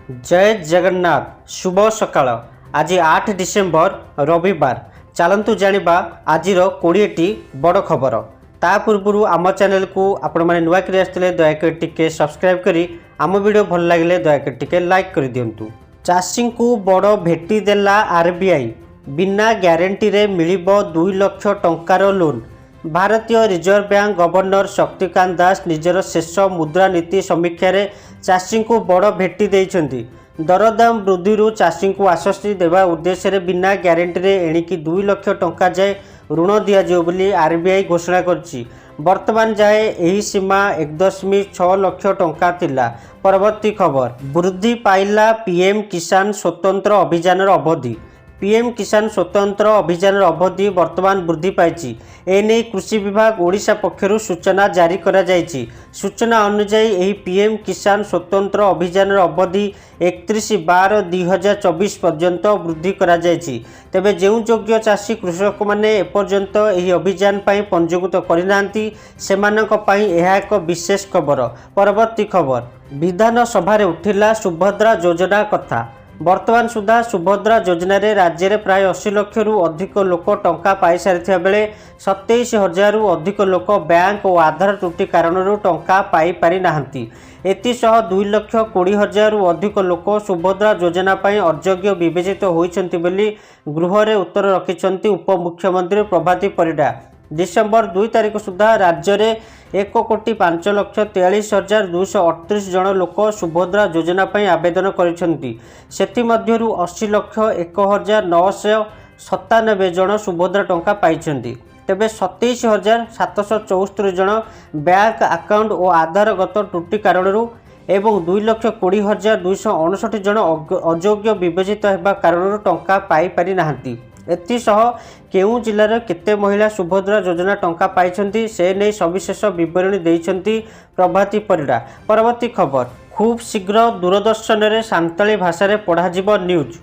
जय जगन्नाथ शुभ सकाळ। आज 8 डिसेम्बर रविवार। चलतु जानिबा आजिर 20टी बड़ खबर। ता पूर्व आम चैनल को आपण माने नुआ करी आसले दयाकर टिके सब्सक्राइब करी आम वीडियो भल लगे दयाकर टिके लाइक कर दिंतु। चाषी को बड़ भेटी देला आरबीआई। बिना ग्यारंटी रे मिलिबो 2 लाख टंकार लोन। भारतीय reserve bank governor Shaktikanta Das निजर शेष मुद्रा नीति समीक्षा रे चाषी को बड़ भेटी देइछन्ति। दरदाम वृद्धि चाषी को आश्वस्ति देवा उद्देश्य बिना ग्यारंटी रे एणिकी 2 लाख टंका जाए ऋण दिजाव बोली आरबीआई घोषणा करछि। वर्तमान जाए यही सीमा 1.6 लाख टंका थिला। परवर्ती खबर वृद्धि पाइला पीएम किसान स्वतंत्र अभियान अवधि। पीएम किसान स्वतंत्र अभियान अवधि वर्तमान वृद्धि पाई। एने कृषि विभाग ओडिशा पक्षरु सूचना जारी करा जायछि। सूचना अनुसार यही पीएम किसान स्वतंत्र अभियान अवधि 31/12/2024 पर्यंत वृद्धि करा जायछि। तेबे जेउ योग्य चाषी कृषक माने एपर्यंत यही अभियान पई पंजीकृत करिनांती सेमानक पई एहा एक विशेष खबर। परवर्ती खबर विधानसभा रे उठिला सुभद्रा योजना कथा। वर्तमान सुधा सुभद्रा योजना रे राज्य रे प्राय 80 लाख रु अधिक लोक टंका पाई सारिथिया बेले 27,000 रु अधिक लोक बैंक और आधार त्रुटि कारण टंका पाई पारि नाहंती। एतिसह 2,20,000 रु अधिक लोक सुभद्रा योजना पाई अयोग्य विवेचित होइछन्ति बोली गृह रे उत्तर रखिछन्ति उपमुख्यमंत्री प्रभाती परिडा। डिसेम्बर 2 तारिख सुधा राज्य में 1,05,43,238 जन लोक सुभद्रा योजना पाई आवेदन करिसेंति। सेथि मध्यरु 80,01,997 जन सुभद्रा टंका पाइछन्ति। तेबे 27,774 जन बैंक अकाउंट और आधारगत त्रुटि कारण एवं 2,20,259 जन अयोग्य विवेचित होगा कारण टंका पाई पारि नाहंती। एतिसह केउ जिल्लार केते महिला सुभद्रा योजना टंका पाइछन्ति से नै सविशेष विवरणी दैछन्ति प्रभाती परिडा। परवर्ती खबर खूब शीघ्र दूरदर्शन रे सांताली भाषा रे पढ़ा जिवो न्यूज।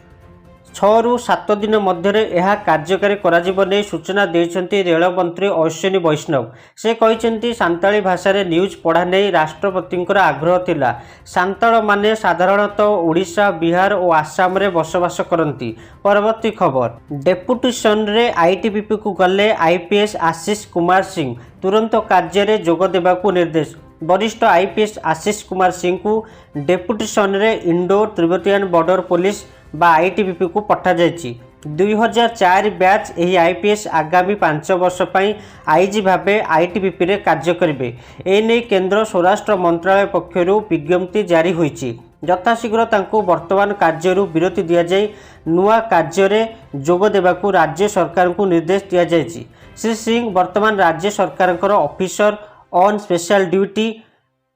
6 रु 7 दिन मध्य यह कार्यकारी कराजिबो नै सूचना देइछन्ति रेल मंत्री अश्विनी वैष्णव। से कहिसेंति सांताली भाषा रे न्यूज पढ़ा नै राष्ट्रपतिंकर आग्रह थिला। सांताल माने साधारणतः ओडिशा बिहार और आसाम रे बसवास करंती। परवर्ती खबर डेपुटेशन रे आईटीबीपी को गले आईपीएस आशीष कुमार सिंह। तुरंत कार्य रे जोग देबाकू निर्देश। वरिष्ठ आईपीएस आशीष कुमार सिंह को डेपुटेशन रे इंडो तिब्बतियन बॉर्डर पुलिस बा आईटीबीपी को पठा जायछि। 2004 बैच यही आईपीएस आगामी 5 वर्ष पई आईजी भाबे आईटीबीपी रे कार्य करिवे। एने केंद्र स्वराष्ट्र मंत्रालय पक्षरु विज्ञप्ति जारी होईछि। यथाशीघ्र तांको वर्तमान कार्यरु विरति दिया जाय नुआ कार्य रे जोग देबाकू राज्य सरकार को निर्देश दिया जायछि। श्री सिंह वर्तमान राज्य सरकारकर ऑफिसर ऑन स्पेशल ड्यूटी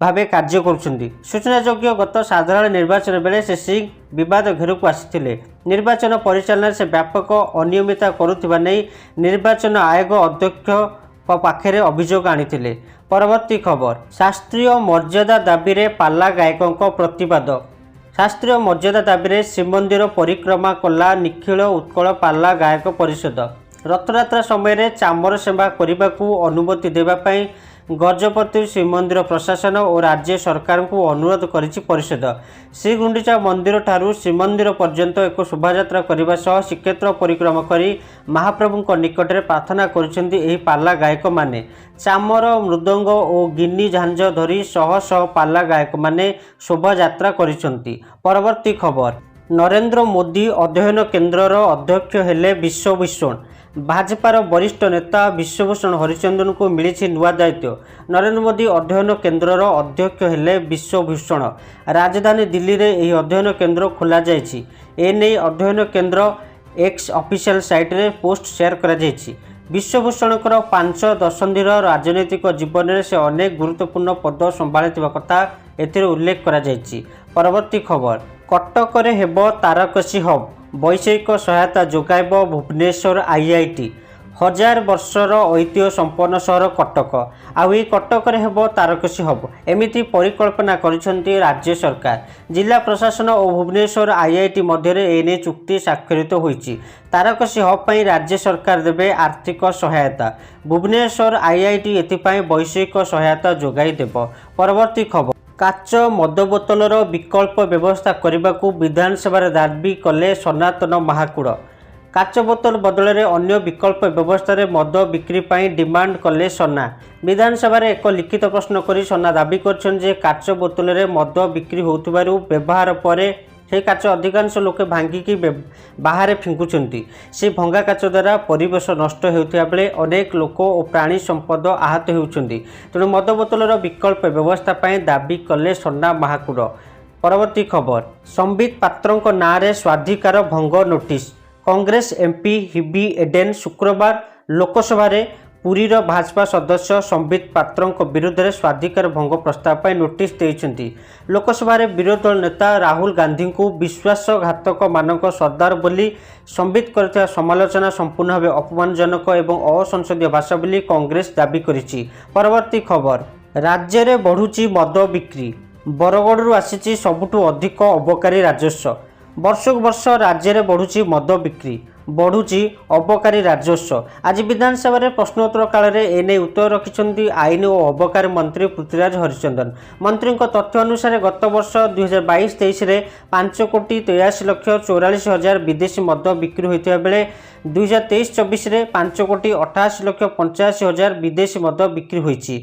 भावे कार्य करुछन्ति। सूचनायोग्य गत साधारण निर्वाचन बेले से सिंह विवाद घेरकू आसिथिले। निर्वाचन परिचालन से व्यापक अनियमितता करुथिबा नै निर्वाचन आयोग अध्यक्ष पाखरे अभियोग आनिथिले। परवर्ती खबर शास्त्रीय मर्यादा दाबी रे पाला गायकों प्रतिवाद। शास्त्रीय मर्यादा दाबी रे श्रीमंदिर परिक्रमा कला निखिल उत्कल पाला गायक परिषद। रथयात्रा समय चामर सेवा करने को अनुमति देवाई गजपति श्रीमंदिर प्रशासन और राज्य सरकार को अनुरोध करिछि परिषद। श्रीगुंडीचा मंदिर ठारू श्रीमंदिर पर्यंत एक शोभायात्रा करने सह श्रीक्षेत्र परिक्रमा करी महाप्रभु निकट में प्रार्थना करिसेंति एही पाला गायक माने। चामर मृदंग और गिनी झांझ धरी शह शह पाला गायक माने शोभायात्रा करिसेंति। परवर्ती खबर नरेंद्र मोदी अध्ययन केन्द्रर अध्यक्ष हेले विश्वभूषण। भाजपार वरिष्ठ नेता विश्वभूषण हरिचंदन को मिली नुआ दायित्व। नरेंद्र मोदी अध्ययन केन्द्रर अध्यक्ष हेले विश्वभूषण। राजधानी दिल्ली रे यह अध्ययन केन्द्र खोल जायछि। एने अध्ययन केन्द्र एक्स ऑफिशियल साइट रे पोस्ट शेयर करा जायछि। विश्वभूषणकर 5 दशंधिर राजनैतिक जीवन में से अनेक गुरुत्वपूर्ण पद संभाळिथिबा कथा एथिरे उल्लेख करा जायछि। परवर्ती खबर कटक रे हेबो तारकसी हब। वैषयिक सहायता जोगाइब भुवनेश्वर आईआईटी। 1000 वर्षर ऐतिह्य संपन्न सहर कटक आउ कटक रे हेबो तारकसी हब एमिति परिकल्पना करिसेंति राज्य सरकार। जिला प्रशासन और भुवनेश्वर आईआईटी मध्य एने चुक्ति स्वाक्षरित होईछि। तारकसी हब पई राज्य सरकार देबे आर्थिक सहायता। भुवनेश्वर आईआईटी एथिपाई वैषयिक सहायता जोगाई देबो। परवर्ती खबर କାଚ ମଦ ବୋତଲର ବିକଳ୍ପ ବ୍ୟବସ୍ଥା କରିବାକୁ ବିଧାନସଭାରେ ଦାବି କଲେ ସନାତନ ମହାକୁଡ଼। କାଚ ବୋତଲ ବଦଳରେ ଅନ୍ୟ ବିକଳ୍ପ ବ୍ୟବସ୍ଥାରେ ମଦ ବିକ୍ରି ପାଇଁ ଡିମାଣ୍ଡ କଲେ ସନା। ବିଧାନସଭାରେ ଏକ ଲିଖିତ ପ୍ରଶ୍ନ କରି ସନା ଦାବି କରିଛନ୍ତି ଯେ କାଚ ବୋତଲରେ ମଦ ବିକ୍ରି ହେଉଥିବାରୁ ବ୍ୟବହାର ପରେ সেই কাচ ଅଧିକାଂଶ ଲୋକେ ଭାଙ୍ଗିକି ବାହାରେ ଫିଙ୍ଗୁଛନ୍ତି। ସେ ଭଙ୍ଗା କାଚ ଦ୍ୱାରା ପରିବେଶ ନଷ୍ଟ ହେଉଥିବା ବେଳେ ଅନେକ ଲୋକ ଓ ପ୍ରାଣୀ ସମ୍ପଦ ଆହତ ହେଉଛନ୍ତି। ତେଣୁ ମଦ ବୋତଲର ବିକଳ୍ପ ବ୍ୟବସ୍ଥା ପାଇଁ ଦାବି କଲେ ସନା ମହାକୁଡ଼। ପରବର୍ତ୍ତୀ ଖବର, ସମ୍ବିତ ପାତ୍ରଙ୍କ ନାଁରେ ସ୍ୱାଧିକାର ଭଙ୍ଗ notice. Congress MP Hibi Eden ଶୁକ୍ରବାର ଲୋକସଭାରେ ପୁରୀର ଭାଜପା ସଦସ୍ୟ ସମ୍ବିତ ପାତ୍ରଙ୍କ ବିରୁଦ୍ଧରେ ସ୍ୱାଧିକାର ଭଙ୍ଗ ପ୍ରସ୍ତାବ ପାଇଁ ନୋଟିସ୍ ଦେଇଛନ୍ତି। ଲୋକସଭାରେ ବିରୋଧୀ ଦଳ ନେତା ରାହୁଲ ଗାନ୍ଧୀଙ୍କୁ ବିଶ୍ୱାସଘାତକମାନଙ୍କ ସର୍ଦ୍ଦାର ବୋଲି ସମ୍ବିତ କରିଥିବା ସମାଲୋଚନା ସମ୍ପୂର୍ଣ୍ଣ ଭାବେ ଅପମାନଜନକ ଏବଂ ଅସଂସଦୀୟ ଭାଷା ବୋଲି କଂଗ୍ରେସ ଦାବି କରିଛି। ପରବର୍ତ୍ତୀ ଖବର, ରାଜ୍ୟରେ ବଢ଼ୁଛି ମଦ ବିକ୍ରି। ବରଗଡ଼ରୁ ଆସିଛି ସବୁଠୁ ଅଧିକ ଅବକାରୀ ରାଜସ୍ୱ। ବର୍ଷକୁ ବର୍ଷ ରାଜ୍ୟରେ ବଢ଼ୁଛି ମଦ ବିକ୍ରି, ବଢ଼ୁଛି ଅବକାରୀ ରାଜସ୍ୱ। ଆଜି ବିଧାନସଭାରେ ପ୍ରଶ୍ନୋତ୍ତର କାଳରେ ଏନେଇ ଉତ୍ତର ରଖିଛନ୍ତି ଆଇନ ଓ ଅବକାରୀ ମନ୍ତ୍ରୀ ପୃଥ୍ୱୀରାଜ ହରିଚନ୍ଦନ। ମନ୍ତ୍ରୀଙ୍କ ତଥ୍ୟ ଅନୁସାରେ ଗତ ବର୍ଷ 2022-23ରେ 5,83,44,000 ବିଦେଶୀ ମଦ ବିକ୍ରି ହୋଇଥିବା ବେଳେ 2023-24ରେ 5,88,85,000 ବିଦେଶୀ ମଦ ବିକ୍ରି ହୋଇଛି।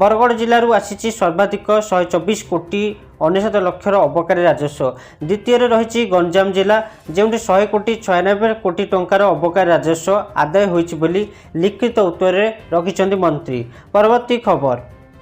ବରଗଡ଼ ଜିଲ୍ଲାରୁ ଆସିଛି ସର୍ବାଧିକ 124,99,00,000 ଅବକାରୀ ରାଜସ୍ୱ। ଦ୍ୱିତୀୟରେ ରହିଛି ଗଞ୍ଜାମ ଜିଲ୍ଲା, ଯେଉଁଠି 100,96 କୋଟି ଟଙ୍କାର ଅବକାରୀ ରାଜସ୍ୱ ଆଦାୟ ହୋଇଛି ବୋଲି ଲିଖିତ ଉତ୍ତରରେ ରଖିଛନ୍ତି ମନ୍ତ୍ରୀ। ପରବର୍ତ୍ତୀ ଖବର,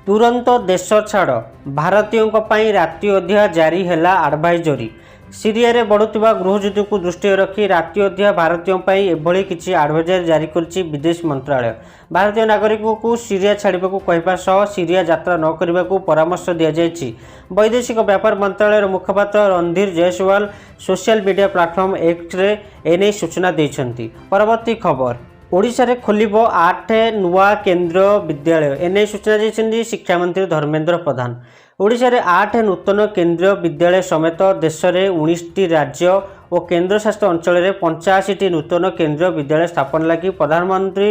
ତୁରନ୍ତ ଦେଶ ଛାଡ଼, ଭାରତୀୟଙ୍କ ପାଇଁ ରାତି ଅଧିଆ ଜାରି ହେଲା ଆଡ଼ଭାଇଜରି। ସିରିଆରେ ବଢ଼ୁଥିବା ଗୃହଯୁଦ୍ଧକୁ ଦୃଷ୍ଟିରେ ରଖି ରାତି ଅଧିଆ ଭାରତୀୟଙ୍କ ପାଇଁ ଏଭଳି କିଛି ଆଡ଼ଭାଇଜରି ଜାରି କରିଛି ବିଦେଶ ମନ୍ତ୍ରଣାଳୟ। ଭାରତୀୟ ନାଗରିକଙ୍କୁ ସିରିଆ ଛାଡ଼ିବାକୁ କହିବା ସହ ସିରିଆ ଯାତ୍ରା ନ କରିବାକୁ ପରାମର୍ଶ ଦିଆଯାଇଛି। ବୈଦେଶିକ ବ୍ୟାପାର ମନ୍ତ୍ରଣାଳୟର ମୁଖପାତ୍ର Randhir Jaiswal social media platform ଏକ୍ସରେ ଏନେଇ ସୂଚନା ଦେଇଛନ୍ତି। ପରବର୍ତ୍ତୀ ଖବର, ଓଡ଼ିଶାରେ ଖୋଲିବ 8 ନୂଆ କେନ୍ଦ୍ରୀୟ ବିଦ୍ୟାଳୟ। ଏନେଇ ସୂଚନା ଦେଇଛନ୍ତି ଶିକ୍ଷାମନ୍ତ୍ରୀ ଧର୍ମେନ୍ଦ୍ର ପ୍ରଧାନ। ଓଡ଼ିଶାରେ 8 ନୂତନ କେନ୍ଦ୍ରୀୟ ବିଦ୍ୟାଳୟ ସମେତ ଦେଶରେ 19ଟି ରାଜ୍ୟ ଓ କେନ୍ଦ୍ରଶାସିତ ଅଞ୍ଚଳରେ 85ଟି ନୂତନ କେନ୍ଦ୍ରୀୟ ବିଦ୍ୟାଳୟ ସ୍ଥାପନ ଲାଗି ପ୍ରଧାନମନ୍ତ୍ରୀ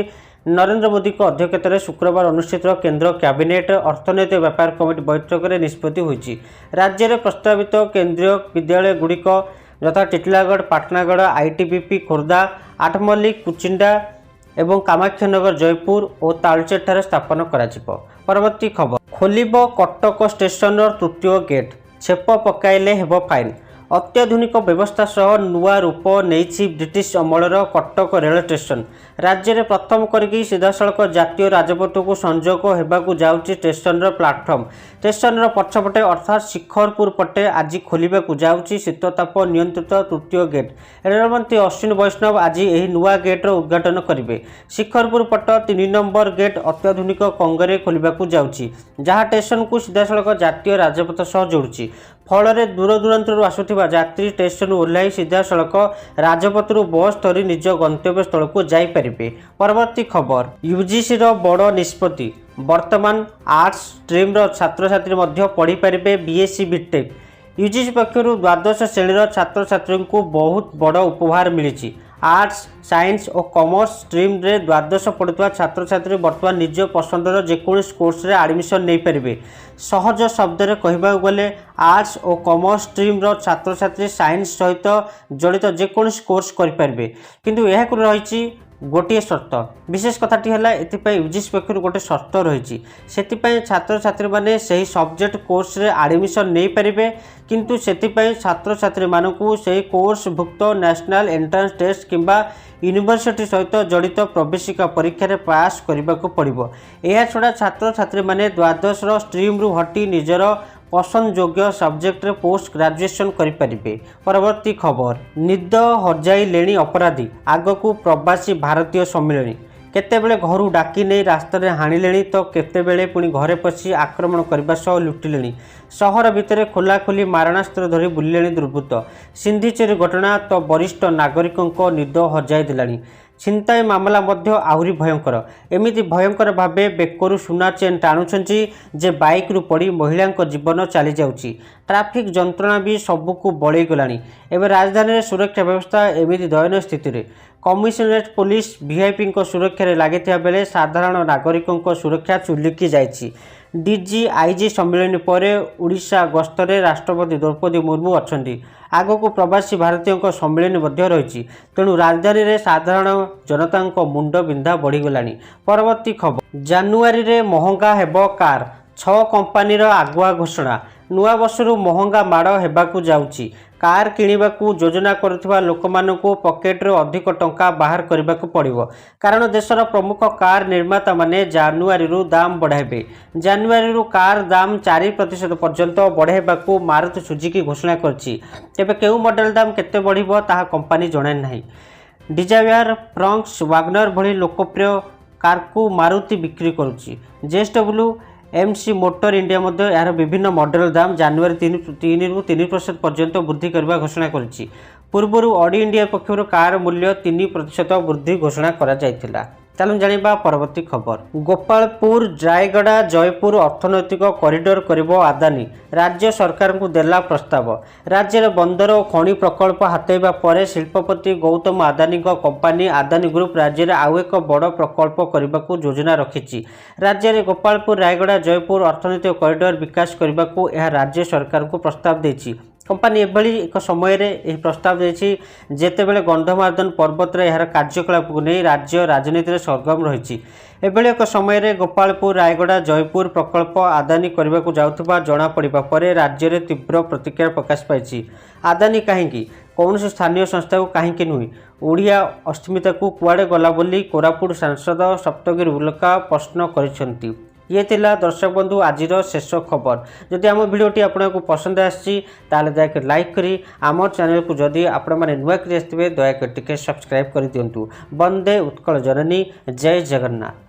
ନରେନ୍ଦ୍ର ମୋଦିଙ୍କ ଅଧ୍ୟକ୍ଷତାରେ ଶୁକ୍ରବାର ଅନୁଷ୍ଠିତ କେନ୍ଦ୍ର କ୍ୟାବିନେଟ୍ ଅର୍ଥନୈତିକ ବ୍ୟାପାର କମିଟି ବୈଠକରେ ନିଷ୍ପତ୍ତି ହୋଇଛି। ରାଜ୍ୟରେ ପ୍ରସ୍ତାବିତ କେନ୍ଦ୍ରୀୟ ବିଦ୍ୟାଳୟଗୁଡ଼ିକ ଯଥା ଟିଟିଲାଗଡ଼, ପାଟଣାଗଡ଼, ITBP ଖୋର୍ଦ୍ଧା, ଆଠମଲ୍ଲିକ, କୁଚିଣ୍ଡା ଏବଂ କାମାକ୍ଷାନଗର ଜୟପୁର ଓ ତାଳଚେରଠାରେ ସ୍ଥାପନ କରାଯିବ। ପରବର୍ତ୍ତୀ ଖବର, ଖୋଲିବ କଟକ ଷ୍ଟେସନର ତୃତୀୟ ଗେଟ୍, ଛେପ ପକାଇଲେ ହେବ ଫାଇନ୍। ଅତ୍ୟାଧୁନିକ ବ୍ୟବସ୍ଥା ସହ ନୂଆ ରୂପ ନେଇଛି ବ୍ରିଟିଶ ଅମଳର କଟକ ରେଳ ଷ୍ଟେସନ। ରାଜ୍ୟରେ ପ୍ରଥମ କରିକି ସିଧାସଳଖ ଜାତୀୟ ରାଜପଥକୁ ସଂଯୋଗ ହେବାକୁ ଯାଉଛି ଷ୍ଟେସନର ପ୍ଲାଟଫର୍ମ। ଷ୍ଟେସନର ପଛପଟେ ଅର୍ଥାତ୍ ଶିଖରପୁର ପଟେ ଆଜି ଖୋଲିବାକୁ ଯାଉଛି ଶୀତତାପ ନିୟନ୍ତ୍ରିତ ତୃତୀୟ ଗେଟ୍। ରେଳମନ୍ତ୍ରୀ ଅଶ୍ୱିନୀ ବୈଷ୍ଣବ ଆଜି ଏହି ନୂଆ ଗେଟ୍ର ଉଦ୍ଘାଟନ କରିବେ। ଶିଖରପୁର ପଟ 3 ନମ୍ବର ଗେଟ୍ ଅତ୍ୟାଧୁନିକ କଙ୍ଗରେ ଖୋଲିବାକୁ ଯାଉଛି, ଯାହା ଷ୍ଟେସନକୁ ସିଧାସଳଖ ଜାତୀୟ ରାଜପଥ ସହ ଯୋଡୁଛି। ଫଳରେ ଦୂରଦୂରାନ୍ତରୁ ଆସୁଥିବା ଯାତ୍ରୀ ଷ୍ଟେସନରୁ ଓହ୍ଲାଇ ସିଧାସଳଖ ରାଜପଥରୁ ବସ୍ ଧରି ନିଜ ଗନ୍ତବ୍ୟ ସ୍ଥଳକୁ ଯାଇପାରିବେ। ପରବର୍ତ୍ତୀ ଖବର, ୟୁଜିସିର ବଡ଼ ନିଷ୍ପତ୍ତି, ବର୍ତ୍ତମାନ ଆର୍ଟ୍ସ ଷ୍ଟ୍ରିମ୍ର ଛାତ୍ରଛାତ୍ରୀ ମଧ୍ୟ ପଢ଼ିପାରିବେ BSc BTech। ୟୁଜିସି ପକ୍ଷରୁ ଦ୍ୱାଦଶ ଶ୍ରେଣୀର ଛାତ୍ରଛାତ୍ରୀଙ୍କୁ ବହୁତ ବଡ଼ ଉପହାର ମିଳିଛି। ଆର୍ଟ୍ସ, ସାଇନ୍ସ ଓ କମର୍ସ ଷ୍ଟ୍ରିମ୍ରେ ଦ୍ୱାଦଶ ପଢ଼ୁଥିବା ଛାତ୍ରଛାତ୍ରୀ ବର୍ତ୍ତମାନ ନିଜ ପସନ୍ଦର ଯେକୌଣସି କୋର୍ସରେ ଆଡ଼ମିସନ୍ ନେଇପାରିବେ। ସହଜ ଶବ୍ଦରେ କହିବାକୁ ଗଲେ ଆର୍ଟ୍ସ ଓ କମର୍ସ ଷ୍ଟ୍ରିମ୍ର ଛାତ୍ରଛାତ୍ରୀ ସାଇନ୍ସ ସହିତ ଜଡ଼ିତ ଯେକୌଣସି କୋର୍ସ କରିପାରିବେ, କିନ୍ତୁ ଏହାକୁ ରହିଛି ଗୋଟିଏ ସର୍ତ୍ତ। ବିଶେଷ କଥାଟି ହେଲା ଏଥିପାଇଁ ୟୁଜିସି ପକ୍ଷରୁ ଗୋଟିଏ ସର୍ତ୍ତ ରହିଛି। ସେଥିପାଇଁ ଛାତ୍ରଛାତ୍ରୀମାନେ ସେହି ସବଜେକ୍ଟ କୋର୍ସରେ ଆଡ଼ମିସନ୍ ନେଇପାରିବେ, କିନ୍ତୁ ସେଥିପାଇଁ ଛାତ୍ରଛାତ୍ରୀମାନଙ୍କୁ ସେହି କୋର୍ସଭୁକ୍ତ ନ୍ୟାସନାଲ୍ ଏଣ୍ଟ୍ରାନ୍ସ ଟେଷ୍ଟ କିମ୍ବା ୟୁନିଭର୍ସିଟି ସହିତ ଜଡ଼ିତ ପ୍ରବେଶିକା ପରୀକ୍ଷାରେ ପାସ୍ କରିବାକୁ ପଡ଼ିବ। ଏହାଛଡ଼ା ଛାତ୍ରଛାତ୍ରୀମାନେ ଦ୍ୱାଦଶର ଷ୍ଟ୍ରିମ୍ରୁ ହଟି ନିଜର ପସନ୍ଦଯୋଗ୍ୟ ସବଜେକ୍ଟରେ ପୋଷ୍ଟ ଗ୍ରାଜୁଏସନ୍ କରିପାରିବେ। ପରବର୍ତ୍ତୀ ଖବର, ନିଦ ହଜାଇଲେଣି ଅପରାଧୀ, ଆଗକୁ ପ୍ରବାସୀ ଭାରତୀୟ ସମ୍ମିଳନୀ। କେତେବେଳେ ଘରୁ ଡାକି ନେଇ ରାସ୍ତାରେ ହାଣିଲେଣି ତ କେତେବେଳେ ପୁଣି ଘରେ ପଶି ଆକ୍ରମଣ କରିବା ସହ ଲୁଟିଲେଣି। ସହର ଭିତରେ ଖୋଲାଖୋଲି ମାରଣାସ୍ତ୍ର ଧରି ବୁଲିଲେଣି ଦୁର୍ବୃତ୍ତ। ସିନ୍ଧି ଚୋରି ଘଟଣା ତ ବରିଷ୍ଠ ନାଗରିକଙ୍କ ନିଦ ହଜାଇ ଦେଲାଣି। ছিনতাই ମାମଲା ମଧ୍ୟ ଆହୁରି ଭୟଙ୍କର। ଏମିତି ଭୟଙ୍କର ଭାବେ ବେକରୁ ସୁନା ଚେନ୍ ଟାଣୁଛନ୍ତି ଯେ ବାଇକ୍ରୁ ପଡ଼ି ମହିଳାଙ୍କ ଜୀବନ ଚାଲିଯାଉଛି। ଟ୍ରାଫିକ୍ ଯନ୍ତ୍ରଣା ବି ସବୁକୁ ବଳେଇ ଗଲାଣି। ଏବେ ରାଜଧାନୀରେ ସୁରକ୍ଷା ବ୍ୟବସ୍ଥା ଏମିତି ଦୟନୀୟ ସ୍ଥିତିରେ। କମିଶନରେଟ୍ ପୋଲିସ ଭିଆଇପିଙ୍କ ସୁରକ୍ଷାରେ ଲାଗିଥିବା ବେଳେ ସାଧାରଣ ନାଗରିକଙ୍କ ସୁରକ୍ଷା ଚୁଲିକି ଯାଇଛି। DGIG सम्मिलन पर ओडिशा गस्तरे राष्ट्रपति द्रौपदी मुर्मू अच्छा आग को प्रवासी भारतीयों सम्मिलन रही तेणु राजधानी में साधारण जनता मुंड बिंधा बढ़ीगला। परवर्ती खबर जानुआरी रे महंगा हेब कार 6 कंपानीर आगुआ घोषणा नुआ वर्षरू महंगा माड़ हेबाकू जाउची कार किणिबाकू योजना करुथिबा लोकमानकू पकेट्रे अधिक टंका बाहर करबाकू पड़िबो कारण देशर प्रमुख कार निर्माता माने जानुआरीरू दाम बढ़ाइबे। जानुआरीरू कार दाम 4% पर्यंत बढ़ाइबाकू मारुति सुजुकी घोषणा करछि। तेबे केउ मॉडल दाम केते बढ़िबो ताहा कंपनी जणाइ नाही। डिजायर फ्रंक्स वागनर भली लोकप्रिय कार को मारुति बिक्री करुछि। JSW MC मोटर इंडिया मध्य यार विभिन्न मॉडल दाम जानुआरी 3% पर्यंत वृद्धि करने घोषणा करिछि। पूर्व ऑडी इंडिया पक्षर कार मूल्य 3% वृद्धि घोषणा करा जायतिला। चलूँ जानिबा परवर्ती खबर गोपालपुर रायगड़ा जयपुर अर्थनैतिक कॉरिडोर करिबो आदानी राज्य सरकार को देला प्रस्ताव। राज्य में बंदर और खनि प्रकल्प हातेबा परे शिल्पपति गौतम आदानी कंपानी आदानी ग्रुप राज्य में आउ एक बड़ प्रकल्प करने को योजना रखिछि। राज्य में गोपालपुर रायगड़ा जयपुर अर्थनैतिक कॉरिडोर विकास करने को यह राज्य सरकार को प्रस्ताव देछि। कंपानी एभली एक समय रे प्रस्ताव देछि जेतेबेले गंधमार्दन पर्वत रे यार कार्यकलाप को नहीं राज्य राजनीति सरगम रही। एभली एक समय रे गोपालपुर रायगड़ा जयपुर प्रकल्प आदानी करने को जाउथबा जणा पड़िबा परे राज्य रे तीव्र प्रतिक्रिया प्रकाश पाइछि। आदानी कहीं कौन स्थानीय संस्था को कहीं नुहे ओडिया अस्मिता को कुआड़े गला बोली कोरापुट सांसद सप्तगिरी उल्का प्रश्न करिसेंती। ये थिला दर्शक बंधु आज शेष खबर। जदि आम भिडियोटी आपको पसंद आसी दयाक लाइक करी आम चैनल को जदि आपण मैंने नुआ कर दयाक टिके सब्सक्राइब कर दिंतु। वंदे उत्कल जननी जय जगन्नाथ।